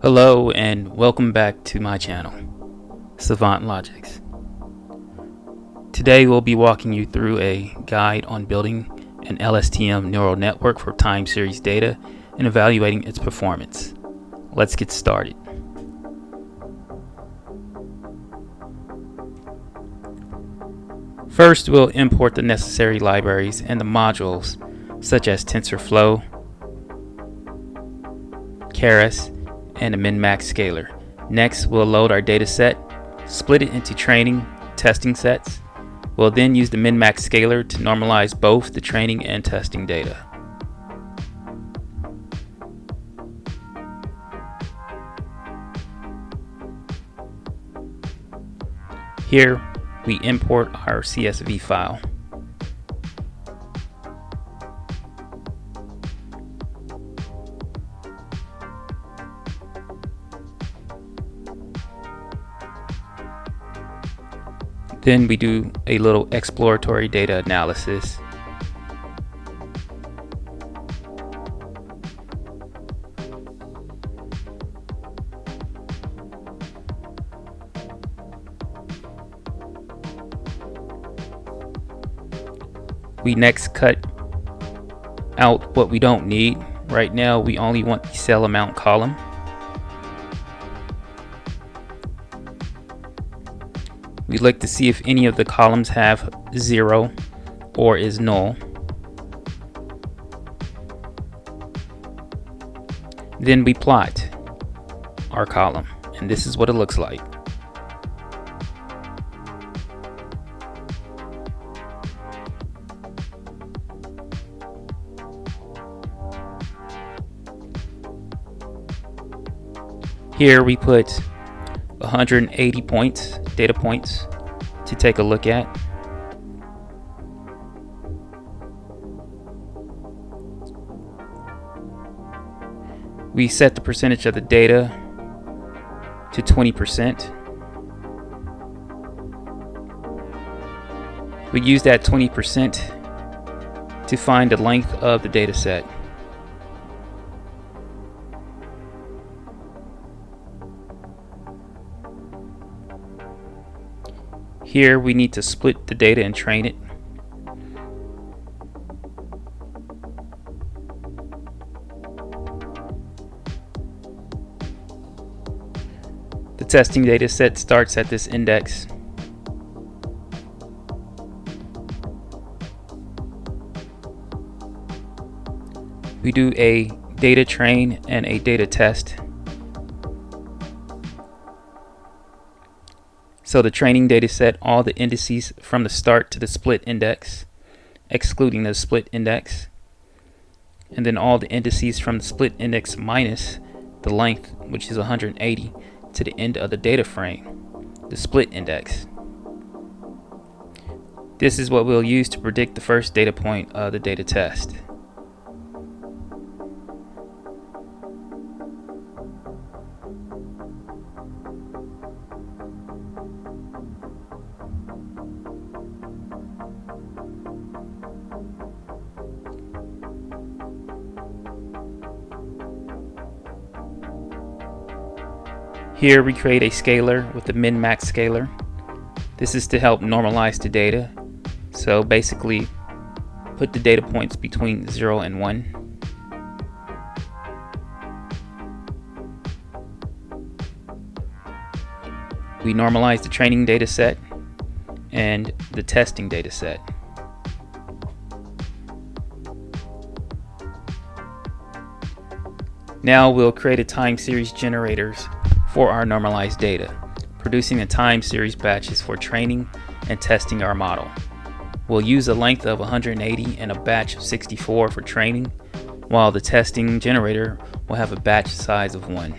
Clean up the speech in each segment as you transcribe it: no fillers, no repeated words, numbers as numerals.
Hello and welcome back to my channel, Savant Logics. Today we'll be walking you through a guide on building an LSTM neural network for time series data and evaluating its performance. Let's get started. First, we'll import the necessary libraries and the modules such as TensorFlow, Keras, and a min-max scaler. Next, we'll load our data set, split it into training, testing sets. We'll then use the min-max scaler to normalize both the training and testing data. Here, we import our CSV file. Then we do a little exploratory data analysis. We next cut out what we don't need. Right now we only want the cell amount column. We look to see if any of the columns have 0 or is null. Then we plot our column, and this is what it looks like. Here we put 180 points, data points, to take a look at. We set the percentage of the data to 20%. We use that 20% to find the length of the data set. Here we need to split the data and train it. The testing data set starts at this index. We do a data train and a data test. So the training data set, all the indices from the start to the split index, excluding the split index, and then all the indices from the split index minus the length, which is 180, to the end of the data frame, the split index. This is what we'll use to predict the first data point of the data test. Here we create a scaler with the min-max scaler. This is to help normalize the data. So basically, put the data points between 0 and 1. We normalize the training data set and the testing data set. Now we'll create a time series generators for our normalized data, producing a time series batches for training and testing our model. We'll use a length of 180 and a batch of 64 for training, while the testing generator will have a batch size of 1.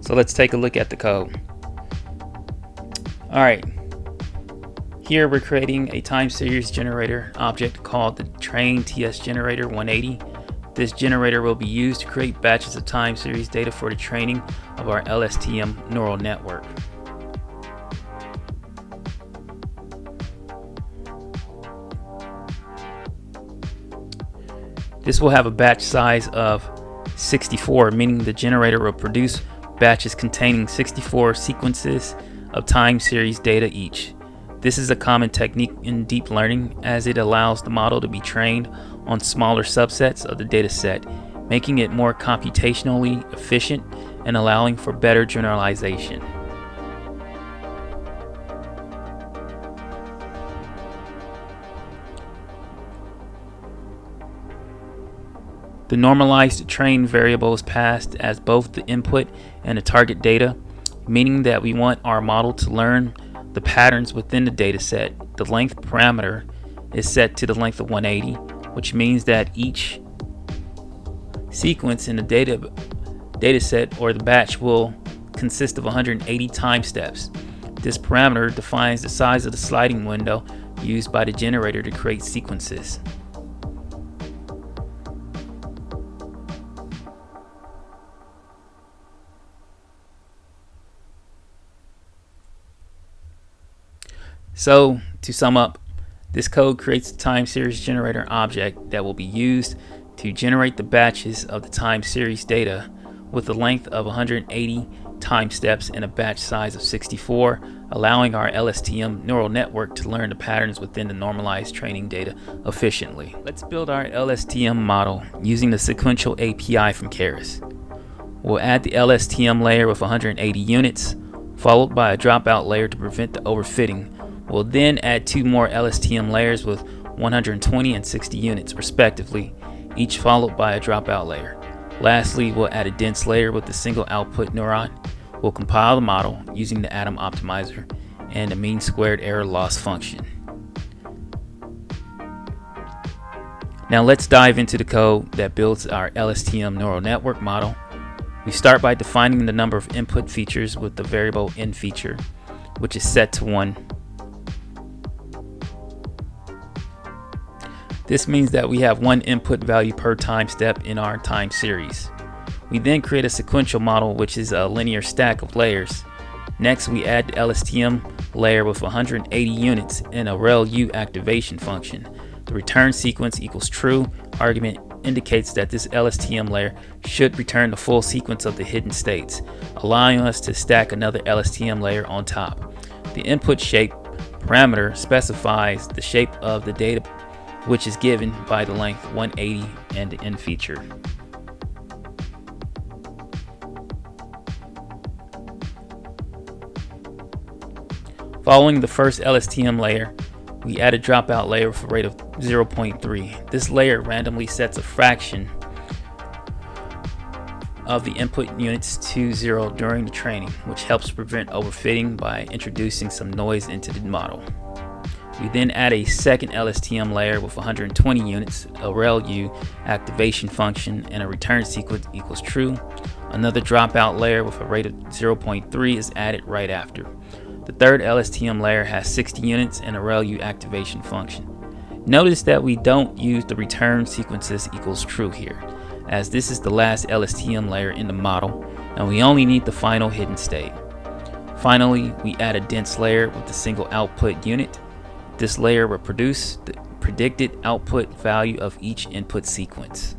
So let's take a look at the code. Alright, here we're creating a time series generator object called the train TS generator 180 This generator will be used to create batches of time series data for the training of our LSTM neural network. This will have a batch size of 64, meaning the generator will produce batches containing 64 sequences of time series data each. This is a common technique in deep learning, as it allows the model to be trained on smaller subsets of the data set, making it more computationally efficient and allowing for better generalization. The normalized train variable is passed as both the input and the target data, meaning that we want our model to learn the patterns within the data set. The length parameter is set to the length of 180, which means that each sequence in the data set or the batch will consist of 180 time steps. This parameter defines the size of the sliding window used by the generator to create sequences. So, to sum up, this code creates a time series generator object that will be used to generate the batches of the time series data with a length of 180 time steps and a batch size of 64, allowing our LSTM neural network to learn the patterns within the normalized training data efficiently. Let's build our LSTM model using the sequential API from Keras. We'll add the LSTM layer with 180 units, followed by a dropout layer to prevent the overfitting. We'll then add two more LSTM layers with 120 and 60 units respectively, each followed by a dropout layer. Lastly, we'll add a dense layer with a single output neuron. We'll compile the model using the Atom optimizer and the mean squared error loss function. Now let's dive into the code that builds our LSTM neural network model. We start by defining the number of input features with the variable n feature, which is set to 1. This means that we have one input value per time step in our time series. We then create a sequential model, which is a linear stack of layers. Next, we add the LSTM layer with 180 units in a rel_u activation function. The return sequence equals true argument indicates that this LSTM layer should return the full sequence of the hidden states, allowing us to stack another LSTM layer on top. The input shape parameter specifies the shape of the data, which is given by the length 180 and the n feature. Following the first LSTM layer, we add a dropout layer with a rate of 0.3. This layer randomly sets a fraction of the input units to 0 during the training, which helps prevent overfitting by introducing some noise into the model. We then add a second LSTM layer with 120 units, a rel_u activation function, and a return sequence equals true. Another dropout layer with a rate of 0.3 is added right after. The third LSTM layer has 60 units and a rel_u activation function. Notice that we don't use the return sequences equals true here, as this is the last LSTM layer in the model, and we only need the final hidden state. Finally, we add a dense layer with a single output unit. This layer will produce the predicted output value of each input sequence.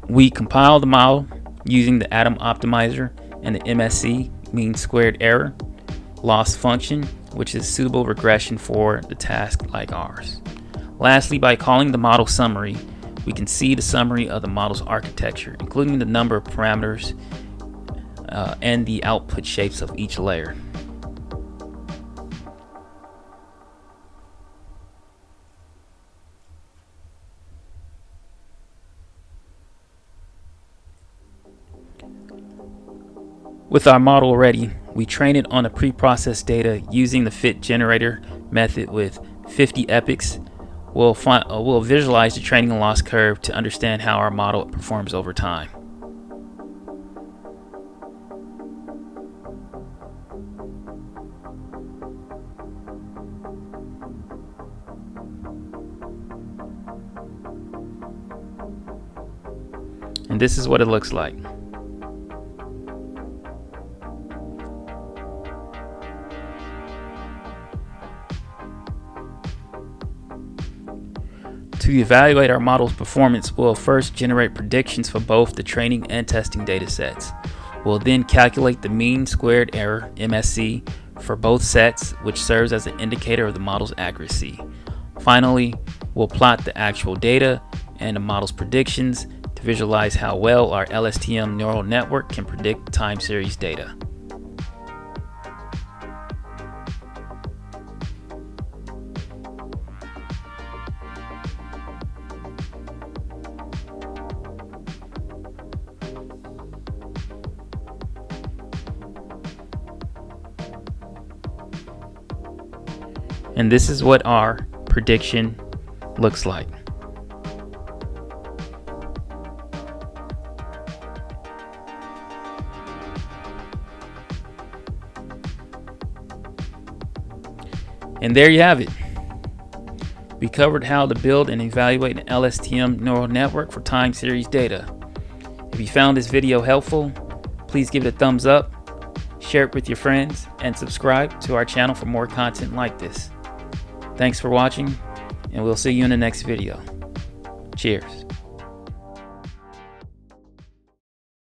We compile the model using the Atom optimizer and the MSE mean squared error loss function, which is suitable regression for the task like ours. Lastly, by calling the model summary, we can see the summary of the model's architecture, including the number of parameters and the output shapes of each layer. With our model ready, we train it on the pre-processed data using the fit generator method with 50 epochs. We'll visualize the training loss curve to understand how our model performs over time. And this is what it looks like. To evaluate our model's performance, we'll first generate predictions for both the training and testing data sets. We'll then calculate the mean squared error, MSE, for both sets, which serves as an indicator of the model's accuracy. Finally, we'll plot the actual data and the model's predictions to visualize how well our LSTM neural network can predict time series data. And this is what our prediction looks like. And there you have it. We covered how to build and evaluate an LSTM neural network for time series data. If you found this video helpful, please give it a thumbs up, share it with your friends, and subscribe to our channel for more content like this. Thanks for watching, and we'll see you in the next video. Cheers.